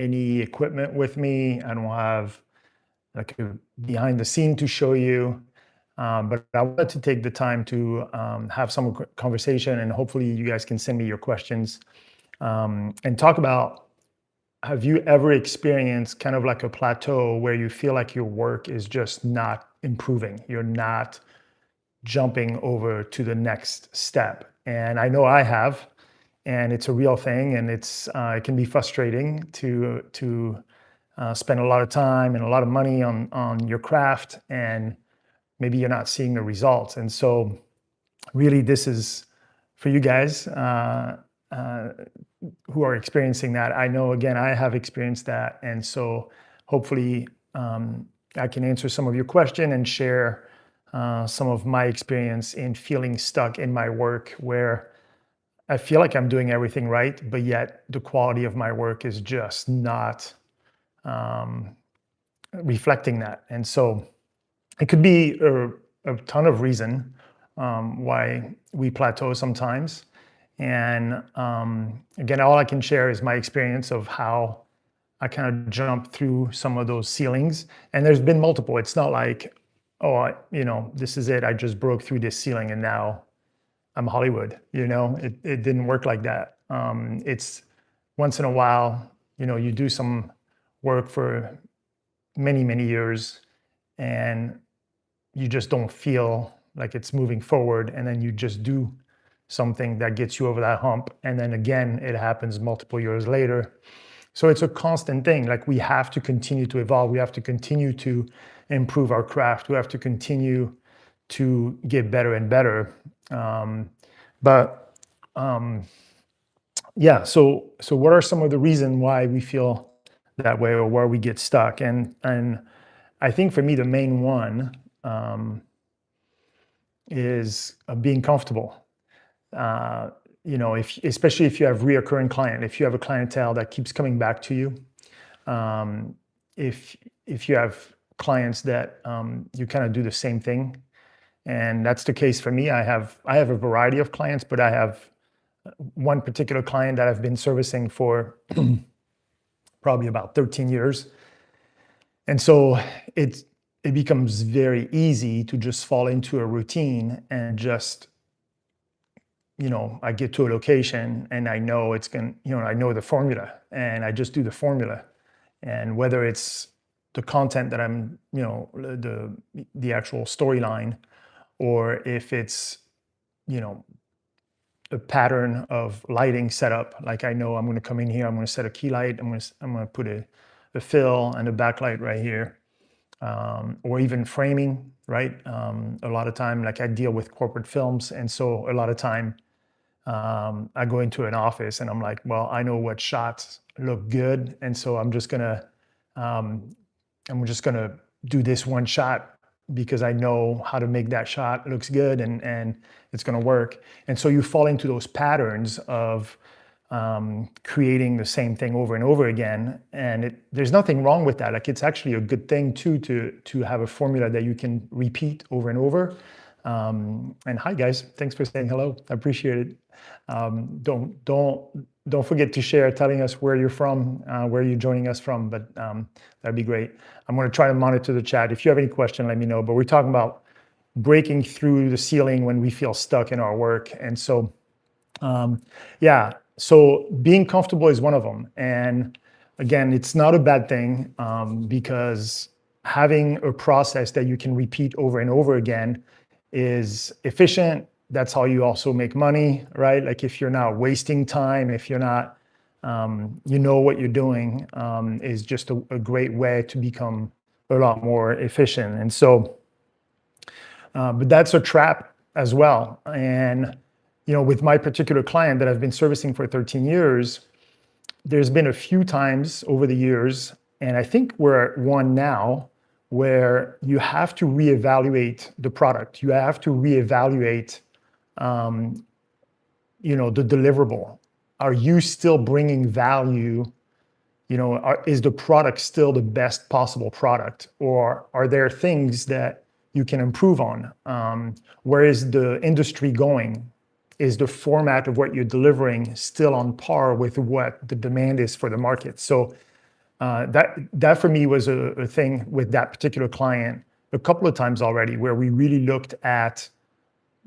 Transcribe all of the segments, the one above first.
any equipment with me. I don't have like a behind the scene to show you. But I wanted to take the time to have some conversation, and hopefully you guys can send me your questions and talk about, have you ever experienced kind of like a plateau where you feel like your work is just not improving? You're not jumping over to the next step. And I know I have, and it's a real thing, and it can be frustrating to spend a lot of time and a lot of money on your craft, and maybe you're not seeing the results. And so, really, this is for you guys who are experiencing that. I know, again, I have experienced that, and so hopefully I can answer some of your question and share some of my experience in feeling stuck in my work, where I feel like I'm doing everything right, but yet the quality of my work is just not reflecting that. And so it could be a ton of reason why we plateau sometimes. And again, all I can share is my experience of how I kind of jumped through some of those ceilings. And there's been multiple. It's not like, oh, this is it. I just broke through this ceiling and now I'm Hollywood. It didn't work like that. It's once in a while, you do some work for many, many years, and you just don't feel like it's moving forward. And then you just do something that gets you over that hump. And then again, it happens multiple years later. So it's a constant thing. Like, we have to continue to evolve. We have to continue to improve our craft. We have to continue to get better and better. Yeah. So what are some of the reasons why we feel that way, or where we get stuck? And I think for me, the main one is being comfortable. Especially if you have reoccurring client, if you have a clientele that keeps coming back to you, if you have clients that you kind of do the same thing, and that's the case for me. I have a variety of clients, but I have one particular client that I've been servicing for probably about 13 years, and so it becomes very easy to just fall into a routine and just, I get to a location and I know I know the formula, and I just do the formula. And whether it's the content that I'm, the actual storyline, or if it's, a pattern of lighting setup, like I know I'm going to come in here, I'm going to set a key light, I'm going to put a fill and a backlight right here, or even framing, right? A lot of time, like, I deal with corporate films, and so a lot of time I go into an office and I'm like, well, I know what shots look good, and so I'm just gonna do this one shot because I know how to make that shot looks good, and it's gonna work. And so you fall into those patterns of creating the same thing over and over again, and there's nothing wrong with that. Like, it's actually a good thing too to have a formula that you can repeat over and over. And hi guys, thanks for saying hello. I appreciate it. Don't forget to share, telling us where you're from, where you're joining us from, but that'd be great. I'm going to try to monitor the chat. If you have any question, let me know. But we're talking about breaking through the ceiling when we feel stuck in our work. And so, so being comfortable is one of them. And again, it's not a bad thing, because having a process that you can repeat over and over again is efficient. That's how you also make money, right? Like, if you're not wasting time, if you're not, what you're doing, is just a great way to become a lot more efficient. And so, but that's a trap as well. And, with my particular client that I've been servicing for 13 years, there's been a few times over the years, and I think we're at one now, where you have to reevaluate the product. You have to reevaluate, the deliverable. Are you still bringing value? Is the product still the best possible product? Or are there things that you can improve on? Where is the industry going? Is the format of what you're delivering still on par with what the demand is for the market? So that for me was a thing with that particular client a couple of times already, where we really looked at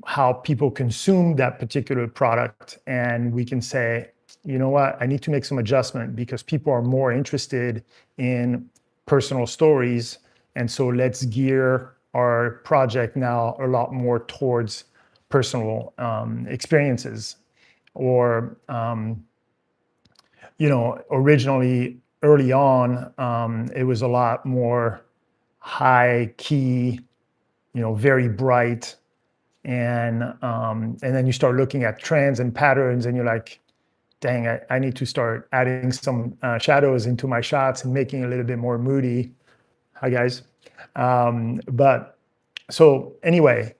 how people consume that particular product, and we can say, you know what, I need to make some adjustment because people are more interested in personal stories, and so let's gear our project now a lot more towards personal experiences. Or originally early on, it was a lot more high key, very bright, and then you start looking at trends and patterns, and you're like, dang, I need to start adding some shadows into my shots and making it a little bit more moody. Hi guys. But so anyway,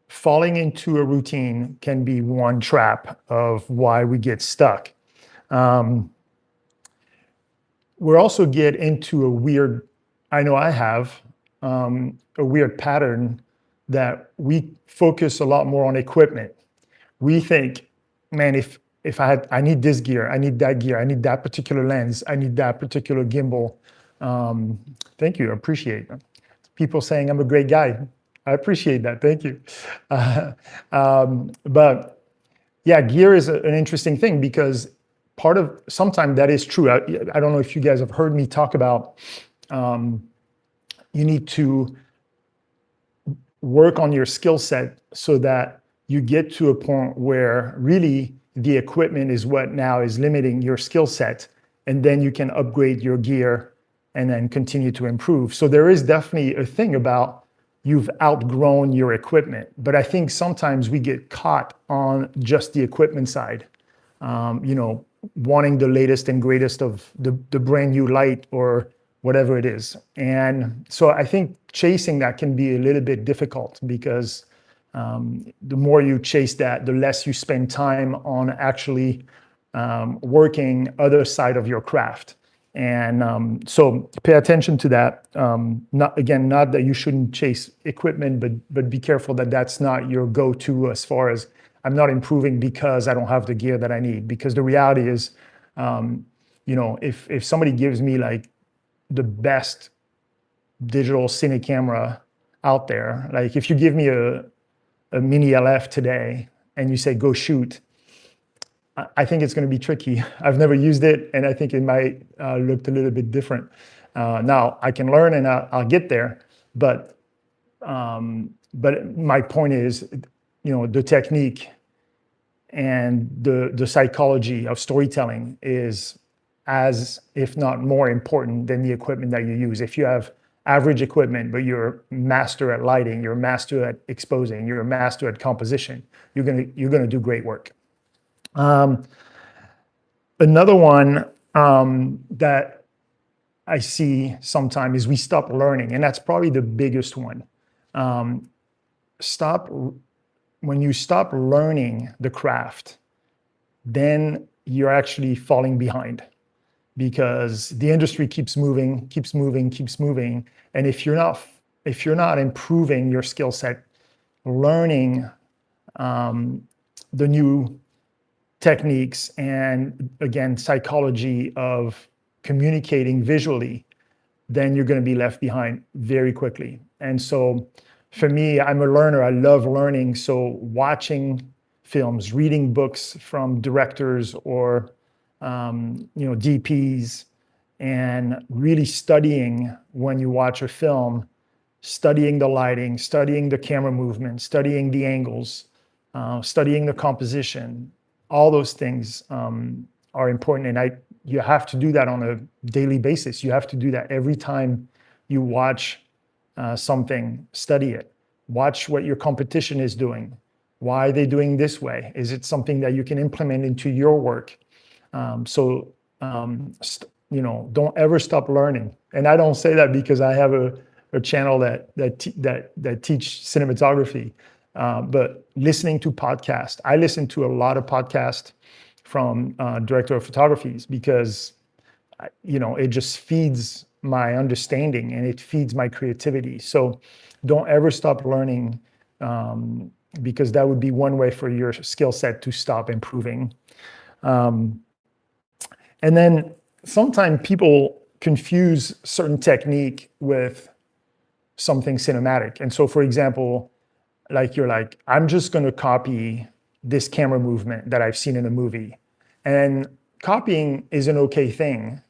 falling into a routine can be one trap of why we get stuck. We also get into a weird, I know I have, a weird pattern that we focus a lot more on equipment. We think, man, if I need this gear, I need that gear, I need that particular lens, I need that particular gimbal. Thank you, I appreciate it. People saying I'm a great guy. I appreciate that, thank you. But yeah, gear is an interesting thing because sometimes that is true. I don't know if you guys have heard me talk about, you need to work on your skill set so that you get to a point where really the equipment is what now is limiting your skill set, and then you can upgrade your gear and then continue to improve. So there is definitely a thing about you've outgrown your equipment, but I think sometimes we get caught on just the equipment side, wanting the latest and greatest of the brand new light or whatever it is. And so I think chasing that can be a little bit difficult because the more you chase that, the less you spend time on actually working other side of your craft. And so pay attention to that. Not that you shouldn't chase equipment, but be careful that that's not your go-to as far as I'm not improving because I don't have the gear that I need. Because the reality is, if somebody gives me like the best digital cine camera out there, like if you give me a mini LF today and you say go shoot, I think it's going to be tricky. I've never used it, and I think it might look a little bit different. Now I can learn and I'll get there, but my point is, the technique and the psychology of storytelling is as, if not more important than the equipment that you use. If you have average equipment, but you're a master at lighting, you're a master at exposing, you're a master at composition, you're gonna do great work. Another one that I see sometimes is we stop learning, and that's probably the biggest one. When you stop learning the craft, then you're actually falling behind because the industry keeps moving. And if you're not improving your skill set, learning the new techniques and again, psychology of communicating visually, then you're going to be left behind very quickly. And so for me, I'm a learner. I love learning. So watching films, reading books from directors or DPs, and really studying when you watch a film, studying the lighting, studying the camera movement, studying the angles, studying the composition. All those things are important, and you have to do that on a daily basis. You have to do that every time you watch something. Study it. Watch what your competition is doing. Why are they doing this way? Is it something that you can implement into your work? Don't ever stop learning. And I don't say that because I have a channel that teach cinematography. But listening to podcasts, I listen to a lot of podcasts from director of photographies because, it just feeds my understanding and it feeds my creativity. So don't ever stop learning because that would be one way for your skill set to stop improving. And then sometimes people confuse certain technique with something cinematic. And so, for example, like you're like, I'm just going to copy this camera movement that I've seen in a movie. And copying is an okay thing.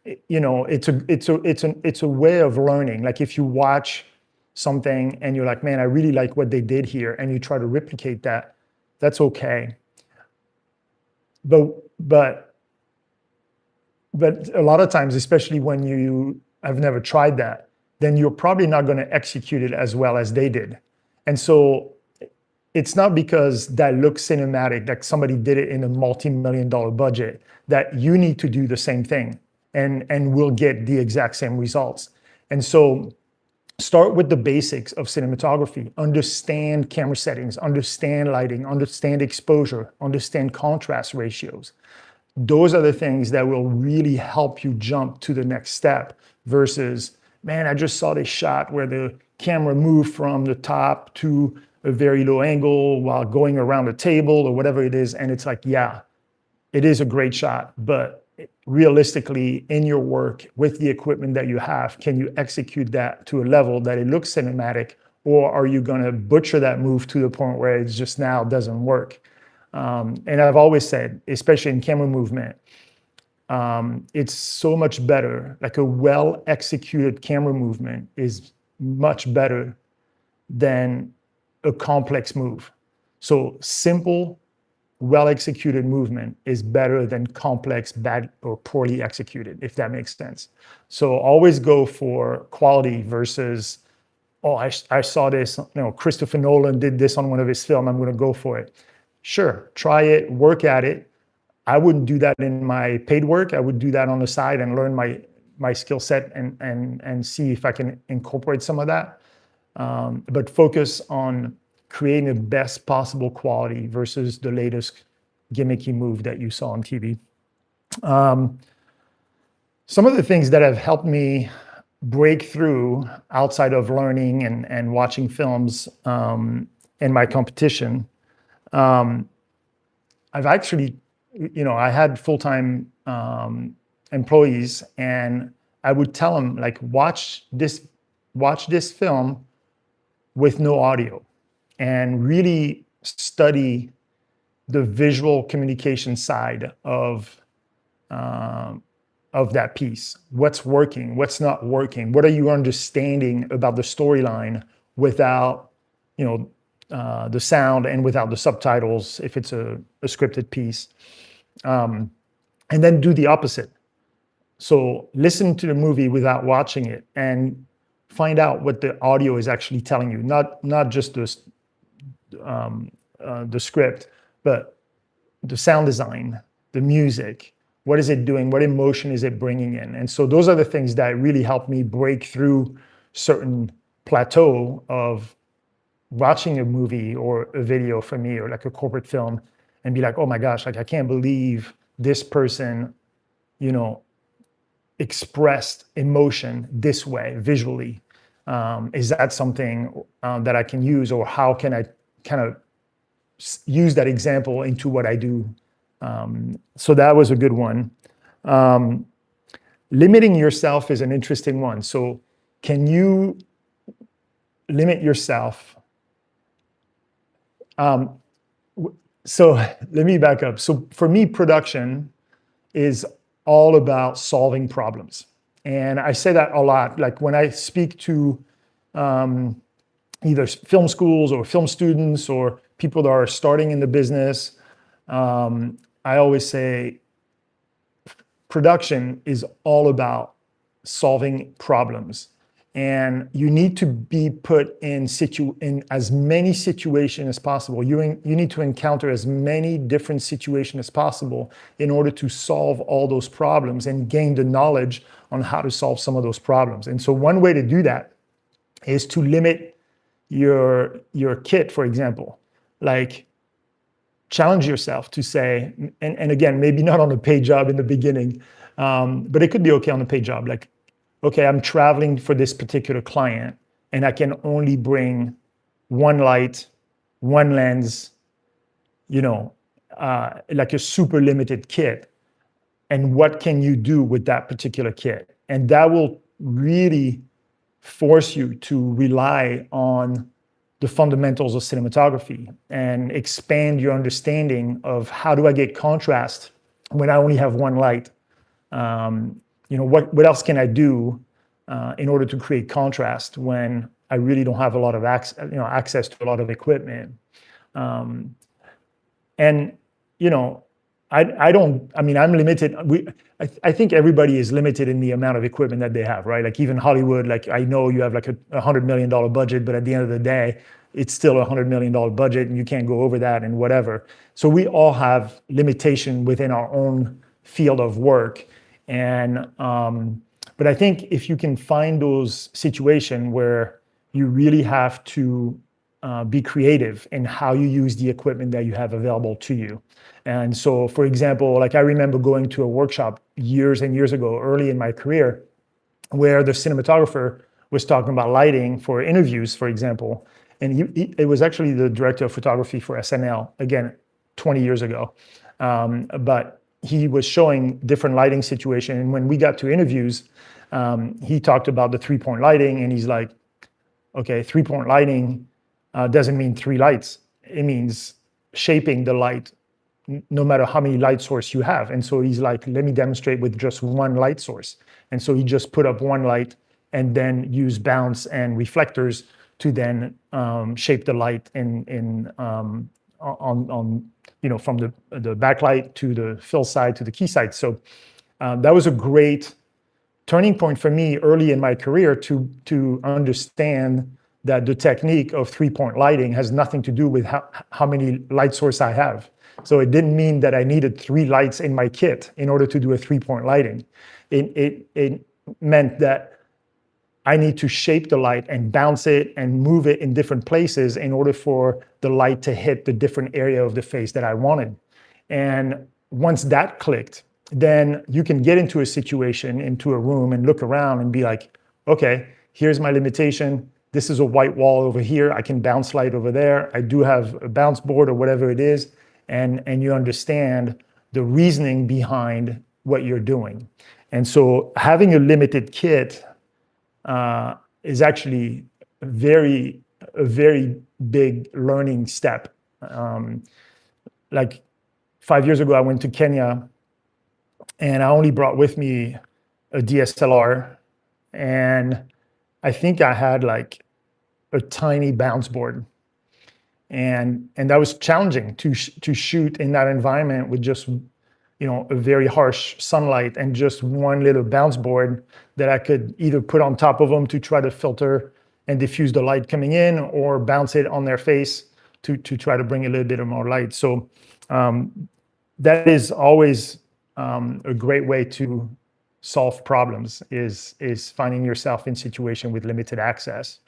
It's a way of learning. Like if you watch something and you're like, man, I really like what they did here, and you try to replicate that, that's okay. But a lot of times, especially when you have never tried that, then you're probably not going to execute it as well as they did. And so it's not because that looks cinematic, that somebody did it in a multi-million-dollar budget, that you need to do the same thing and will get the exact same results. And so start with the basics of cinematography. Understand camera settings, understand lighting, understand exposure, understand contrast ratios. Those are the things that will really help you jump to the next step versus, man, I just saw this shot where the camera moved from the top to a very low angle while going around the table or whatever it is. And it's like, yeah, it is a great shot, but realistically in your work with the equipment that you have, can you execute that to a level that it looks cinematic, or are you going to butcher that move to the point where it just now doesn't work? And I've always said, especially in camera movement, it's so much better. Like a well-executed camera movement is much better than a complex move. So simple, well-executed movement is better than complex, bad, or poorly executed, if that makes sense. So always go for quality versus, oh, I saw this, Christopher Nolan did this on one of his films, I'm going to go for it. Sure, try it, work at it. I wouldn't do that in my paid work. I would do that on the side and learn my skill set and see if I can incorporate some of that. But focus on creating the best possible quality versus the latest gimmicky move that you saw on TV. Some of the things that have helped me break through outside of learning and watching films in my competition, I've actually, I had full-time employees, and I would tell them, like, watch this film with no audio and really study the visual communication side of that piece. What's working, what's not working, what are you understanding about the storyline without, the sound and without the subtitles if it's a scripted piece. And then do the opposite. So listen to the movie without watching it and find out what the audio is actually telling you, not just the script, but the sound design, the music. What is it doing? What emotion is it bringing in? And so those are the things that really help me break through certain plateau of watching a movie or a video for me, or like a corporate film, and be like, oh my gosh, like I can't believe this person, expressed emotion this way visually. Is that something that I can use, or how can I kind of use that example into what I do? So that was a good one. Limiting yourself is an interesting one. So can you limit yourself? So let me back up. So for me, production is all about solving problems. And I say that a lot. Like when I speak to either film schools or film students or people that are starting in the business, I always say production is all about solving problems. And you need to be put in as many situations as possible. You need to encounter as many different situations as possible in order to solve all those problems and gain the knowledge on how to solve some of those problems. And so one way to do that is to limit your kit, for example. Like, challenge yourself to say, and again, maybe not on a paid job in the beginning, but it could be okay on a paid job. Like, okay, I'm traveling for this particular client and I can only bring one light, one lens, like a super limited kit. and what can you do with that particular kit. And that will really force you to rely on the fundamentals of cinematography and expand your understanding of how do I get contrast when I only have one light. What else can I do in order to create contrast when I really don't have a lot of access to a lot of equipment. And I'm limited. I think everybody is limited in the amount of equipment that they have, right? Like even Hollywood, like I know you have like a $100 million budget, but at the end of the day, it's still a $100 million budget and you can't go over that and whatever. So we all have limitation within our own field of work. And, but I think if you can find those situations where you really have to be creative in how you use the equipment that you have available to you. And so, for example, like I remember going to a workshop years and years ago, early in my career, where the cinematographer was talking about lighting for interviews, for example. And it was actually the director of photography for SNL, again, 20 years ago. But he was showing different lighting situation. And when we got to interviews, he talked about the 3-point lighting, and he's like, okay, 3-point lighting doesn't mean 3 lights. It means shaping the light no matter how many light source you have. And so he's like, let me demonstrate with just one light source. And so he just put up one light and then use bounce and reflectors to then shape the light from the backlight to the fill side to the key side. So that was a great turning point for me early in my career to understand that the technique of 3-point lighting has nothing to do with how many light source I have. So it didn't mean that I needed 3 lights in my kit in order to do a 3-point lighting. It meant that I need to shape the light and bounce it and move it in different places in order for the light to hit the different area of the face that I wanted. And once that clicked, then you can get into a situation, into a room and look around and be like, okay, here's my limitation. This is a white wall over here. I can bounce light over there. I do have a bounce board or whatever it is. And you understand the reasoning behind what you're doing. And so having a limited kit is actually a very big learning step. Like 5 years ago, I went to Kenya and I only brought with me a DSLR, and I think I had like a tiny bounce board. And that was challenging to shoot in that environment with just, a very harsh sunlight and just one little bounce board that I could either put on top of them to try to filter and diffuse the light coming in, or bounce it on their face to try to bring a little bit of more light. So that is always a great way to solve problems, is finding yourself in situation with limited access.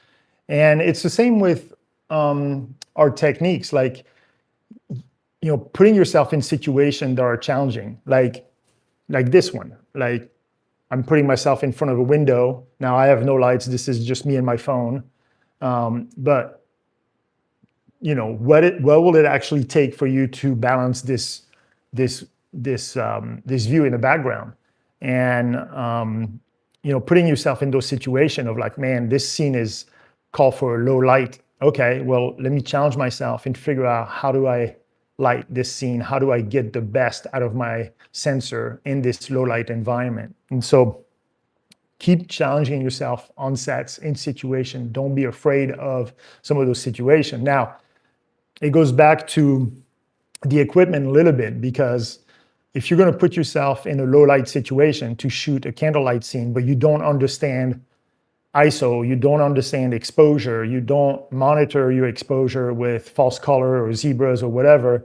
And it's the same with our techniques, like, putting yourself in situations that are challenging, like this one. Like I'm putting myself in front of a window. Now I have no lights. This is just me and my phone. But what will it actually take for you to balance this view in the background? And putting yourself in those situations of like, man, this scene is called for a low light. Okay, well, let me challenge myself and figure out, how do I light this scene? How do I get the best out of my sensor in this low light environment? And so keep challenging yourself on sets, in situation. Don't be afraid of some of those situations. Now, it goes back to the equipment a little bit, because if you're going to put yourself in a low light situation to shoot a candlelight scene, but you don't understand ISO, you don't understand exposure, you don't monitor your exposure with false color or zebras or whatever,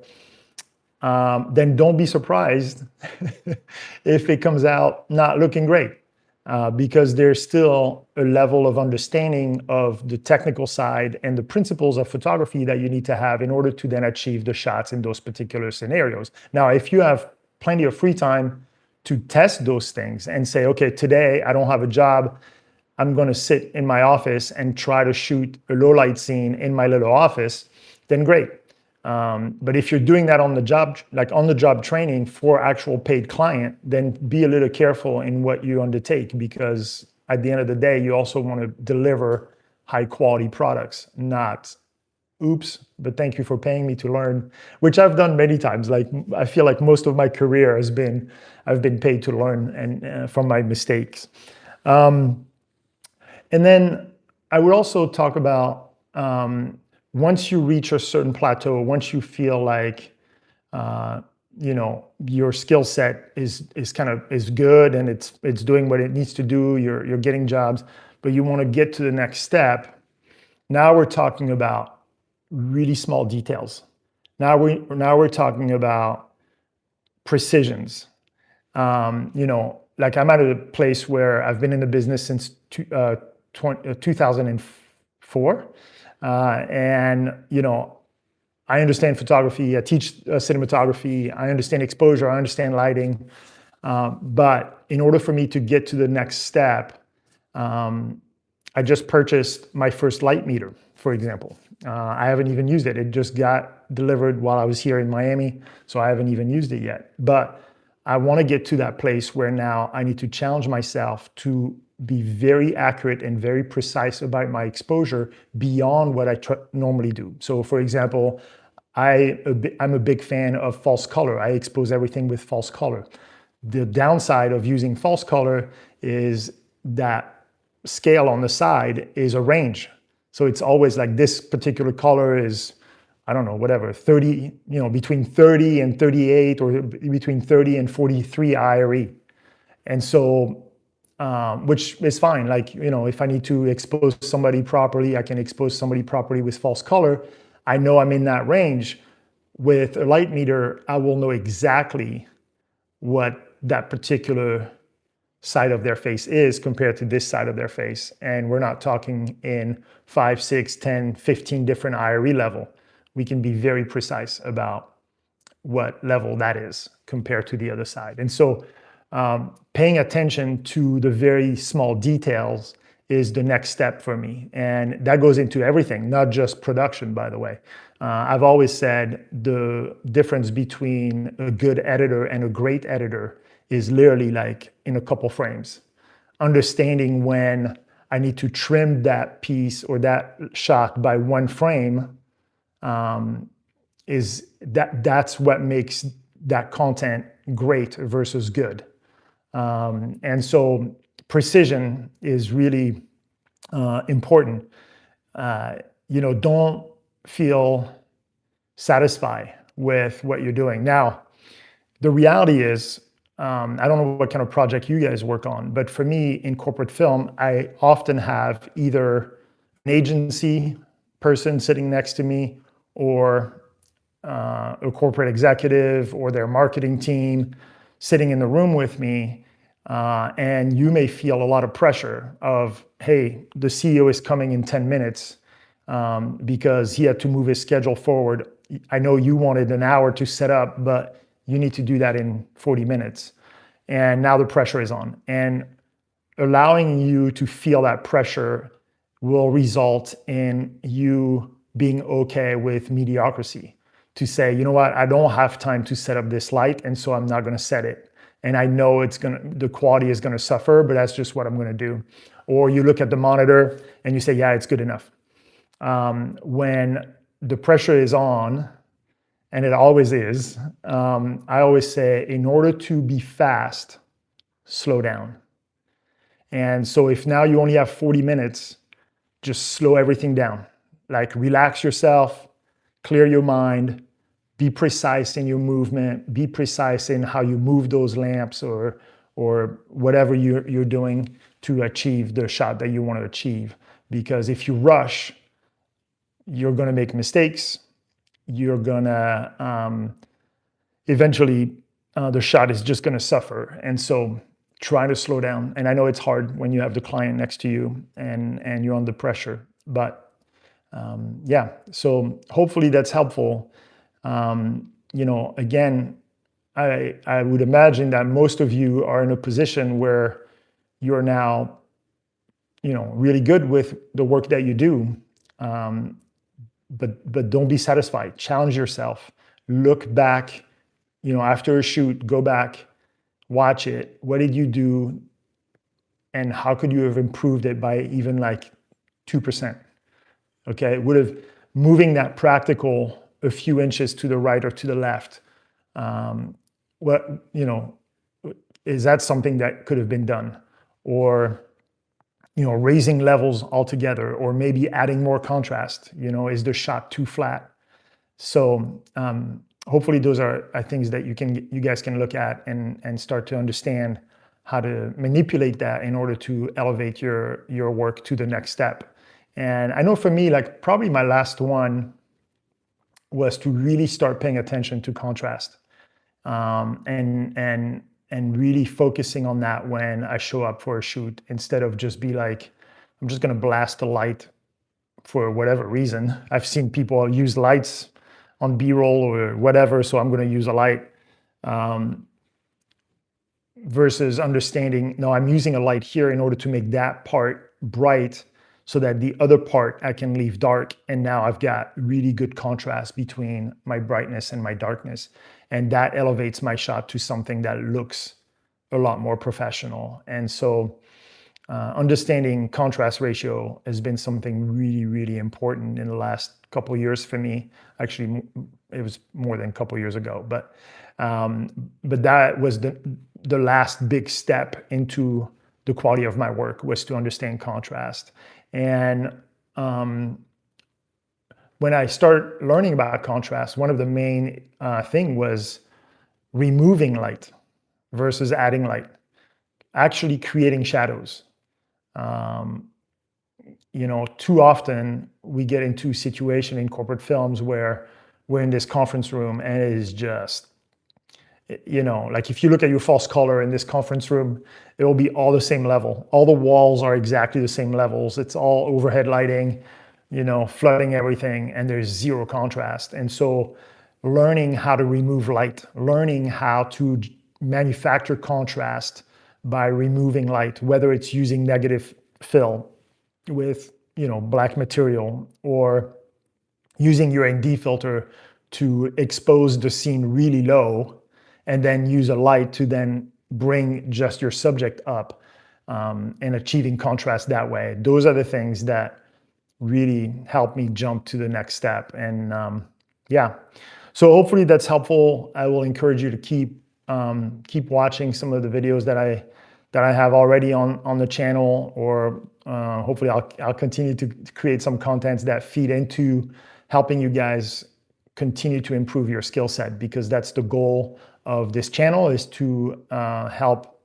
then don't be surprised if it comes out not looking great, because there's still a level of understanding of the technical side and the principles of photography that you need to have in order to then achieve the shots in those particular scenarios. Now, if you have plenty of free time to test those things and say, okay, today I don't have a job, I'm going to sit in my office and try to shoot a low light scene in my little office, then great. But if you're doing that on the job, like on the job training for actual paid client, then be a little careful in what you undertake, because at the end of the day, you also want to deliver high quality products, not oops, but thank you for paying me to learn, which I've done many times. Like I feel like most of my career has been, I've been paid to learn and from my mistakes. And then I would also talk about once you reach a certain plateau, once you feel like your skill set is kind of is good and it's doing what it needs to do, you're getting jobs, but you want to get to the next step. Now we're talking about really small details. Now we're talking about precisions. Like I'm at a place where I've been in the business since 2004, and I understand photography. I teach cinematography. I understand exposure. I understand lighting. But in order for me to get to the next step, I just purchased my first light meter, for example. I haven't even used it. It just got delivered while I was here in Miami, so I haven't even used it yet. But I want to get to that place where now I need to challenge myself to be very accurate and very precise about my exposure beyond what I normally do. So for example, I'm a big fan of false color. I expose everything with false color. The downside of using false color is that scale on the side is a range. So it's always like this particular color is, I don't know, whatever, 30, between 30 and 38 or between 30 and 43 IRE. And so, which is fine. Like, if I need to expose somebody properly, I can expose somebody properly with false color. I know I'm in that range. With a light meter, I will know exactly what that particular side of their face is compared to this side of their face. And we're not talking in 5, 6, 10, 15 different IRE level. We can be very precise about what level that is compared to the other side. And so paying attention to the very small details is the next step for me. And that goes into everything, not just production, by the way. I've always said the difference between a good editor and a great editor is literally like in a couple frames. Understanding when I need to trim that piece or that shot by one frame that's what makes that content great versus good. And so precision is really important. Don't feel satisfied with what you're doing. Now, the reality is, I don't know what kind of project you guys work on, but for me in corporate film, I often have either an agency person sitting next to me or a corporate executive or their marketing team sitting in the room with me. And you may feel a lot of pressure of, hey, the CEO is coming in 10 minutes because he had to move his schedule forward. I know you wanted an hour to set up, but you need to do that in 40 minutes. And now the pressure is on. And allowing you to feel that pressure will result in you being okay with mediocrity. To say, you know what, I don't have time to set up this light, and so I'm not going to set it. And I know the quality is going to suffer, but that's just what I'm going to do. Or you look at the monitor and you say, yeah, it's good enough. When the pressure is on, and it always is, I always say, in order to be fast, slow down. And so if now you only have 40 minutes, just slow everything down. Like relax yourself, clear your mind, be precise in your movement, be precise in how you move those lamps or whatever you're doing to achieve the shot that you want to achieve. Because if you rush, you're going to make mistakes. You're going to eventually the shot is just going to suffer. And so try to slow down. And I know it's hard when you have the client next to you and you're under pressure, but yeah, so hopefully that's helpful. Again, I would imagine that most of you are in a position where you're now, really good with the work that you do. but don't be satisfied. Challenge yourself. Look back, after a shoot, go back, watch it. What did you do? And how could you have improved it by even like 2%? Okay, would have moving that practical a few inches to the right or to the left. Is that something that could have been done? Or, raising levels altogether, or maybe adding more contrast. Is the shot too flat? So hopefully those are things that you guys can look at and start to understand how to manipulate that in order to elevate your work to the next step. And I know for me, like probably my last one was to really start paying attention to contrast, and really focusing on that when I show up for a shoot, instead of just be like, I'm just going to blast a light for whatever reason. I've seen people use lights on B-roll or whatever, so I'm going to use a light. Versus understanding, no, I'm using a light here in order to make that part bright so that the other part I can leave dark. And now I've got really good contrast between my brightness and my darkness. And that elevates my shot to something that looks a lot more professional. And so understanding contrast ratio has been something really, really important in the last couple of years for me. Actually, it was more than a couple of years ago, but that was the last big step into the quality of my work, was to understand contrast. And when I started learning about contrast, one of the main thing was removing light versus adding light, actually creating shadows. Too often we get into a situation in corporate films where we're in this conference room and it is just, like if you look at your false color in this conference room, it will be all the same level. All the walls are exactly the same levels. It's all overhead lighting, flooding everything, and there's zero contrast. And so learning how to remove light, learning how to manufacture contrast by removing light, whether it's using negative fill with, black material, or using your ND filter to expose the scene really low, and then use a light to then bring just your subject up, and achieving contrast that way. Those are the things that really help me jump to the next step. And so hopefully that's helpful. I will encourage you to keep watching some of the videos that I have already on the channel, or hopefully I'll continue to create some contents that feed into helping you guys continue to improve your skill set, because that's the goal of this channel, is to help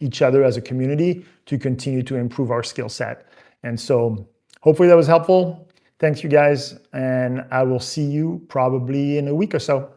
each other as a community to continue to improve our skill set. And so hopefully that was helpful. Thanks, you guys, and I will see you probably in a week or so.